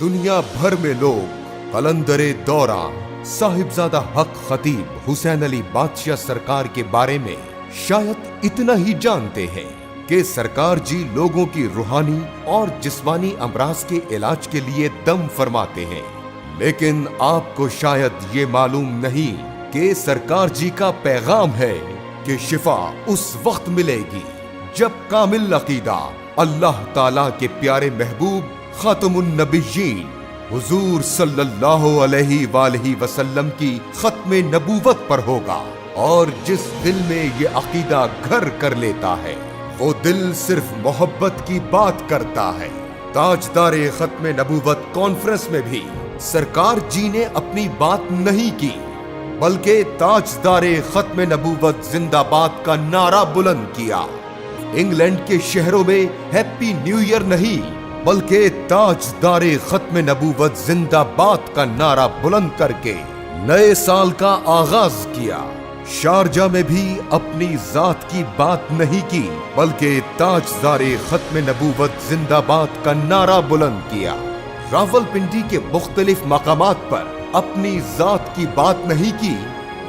दुनिया भर में लोग कलंदरे दौरा साहिबजादा हक खतीब हुसैन अली बादशाह सरकार के बारे में शायद इतना ही जानते हैं कि सरकार जी लोगों की रूहानी और जिस्मानी अमराज के इलाज के लिए दम फरमाते हैं। लेकिन आपको शायद ये मालूम नहीं कि सरकार जी का पैगाम है कि शिफा उस वक्त मिलेगी जब कामिल अकीदा अल्लाह ताला के प्यारे महबूब खातमुन नबिय्यीन हुजूर सल्लल्लाहु अलैहि वसल्लम की खत्मे नबूवत पर होगा। और जिस दिल में ये अकीदा घर कर लेता है वो दिल सिर्फ मोहब्बत की बात करता है। ताजदारे खत्मे नबूवत कॉन्फ्रेंस में भी सरकार जी ने अपनी बात नहीं की, बल्कि ताजदारे खत्मे नबूवत जिंदाबाद का नारा बुलंद किया। इंग्लैंड के शहरों में हैप्पी न्यू ईयर नहीं, बल्कि ताजदारे खत्मे नबूवत जिंदाबाद का नारा बुलंद करके नए साल का आगाज किया। शारजा में भी अपनी जात की बात नहीं की, बल्कि ताजदारे खत्मे नबूवत जिंदाबाद का नारा बुलंद किया। रावलपिंडी के मुख्तलिफ मकामात पर अपनी जात की बात नहीं की,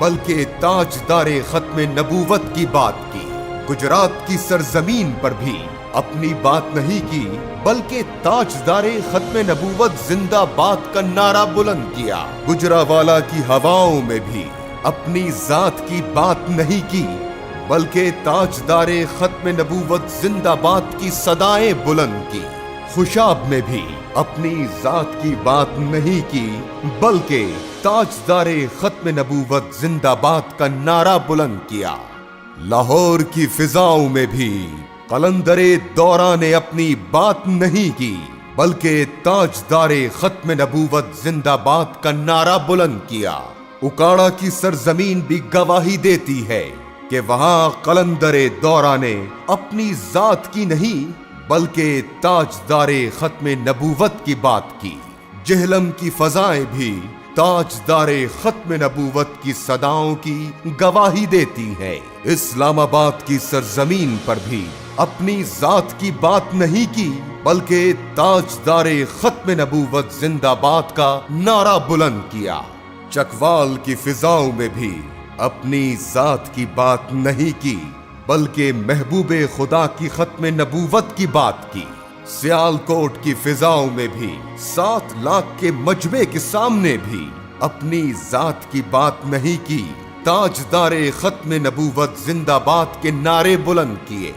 बल्कि ताजदारे खत्मे नबूवत की बात की। गुजरात की सरजमीन पर भी अपनी बात नहीं की, बल्कि ताजदारे खत्मे नबूवत जिंदाबाद का नारा बुलंद किया। गुजरावाला की हवाओं में भी अपनी जात की बात नहीं की, बल्कि ताजदारे खत्मे नबूवत जिंदाबाद की सदाएं बुलंद की। खुशाब में भी अपनी जात की बात नहीं की, बल्कि ताजदारे खत्मे नबूवत जिंदाबाद का नारा बुलंद किया। लाहौर की फिजाओं में भी कलंदरे दौरा ने अपनी बात नहीं की, बल्कि ताजदारे खत्मे नबूवत जिंदाबाद का नारा बुलंद किया। उकाड़ा की सरजमीन भी गवाही देती है कि वहां कलंदरे दौरा ने अपनी जात की नहीं, बल्कि ताजदारे खत्मे नबूवत की बात की। जेहलम की फजाएं भी ताजदारे खत्मे नबूवत की सदाओं की गवाही देती है। इस्लामाबाद की सरजमीन पर भी अपनी जात की बात नहीं की, बल्कि ताजदारे खत्मे नबूवत जिंदाबाद का नारा बुलंद किया। चकवाल की फिजाओं में भी अपनी जात की बात नहीं की, बल्कि महबूबे खुदा की खत्मे नबूवत की बात की। सियालकोट की फिजाओं में भी 7 लाख के मजमे के सामने भी अपनी जात की बात नहीं की, ताजदारे खत्मे नबूवत जिंदाबाद के नारे बुलंद किए।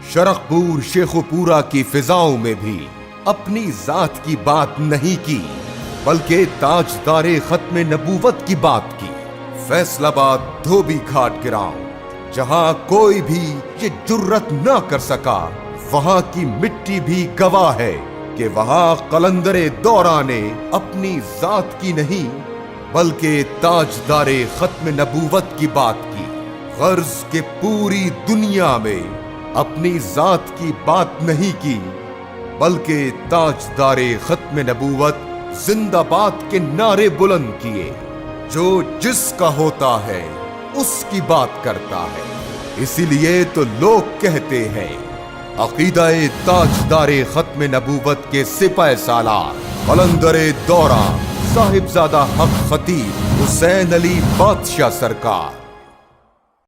शरखपुर शेखुपुरा की फिजाओं में भी अपनी जात की बात नहीं की, बल्कि ताजदारे खत्मे नबूवत की बात की। फैसलाबाद धोबी घाट गिराऊं, जहां कोई भी ये जुर्रत न कर सका, वहां की मिट्टी भी गवाह है कि वहां कलंदरे दौरा ने अपनी जात की नहीं, बल्कि ताजदारे खत्मे नबूवत की बात की। गर्ज के पूरी दुनिया में अपनी जात की बात नहीं की, बल्कि ताजदारे खत्मे नबूवत जिंदाबाद के नारे बुलंद किए। जो जिसका होता है उसकी बात करता है, इसीलिए तो लोग कहते हैं अकीदाए ताजदारे खत्मे नबूवत के सिपाह सालार कलंदरे दौरा साहिबजादा हक खतीब हुसैन अली बादशाह सरकार।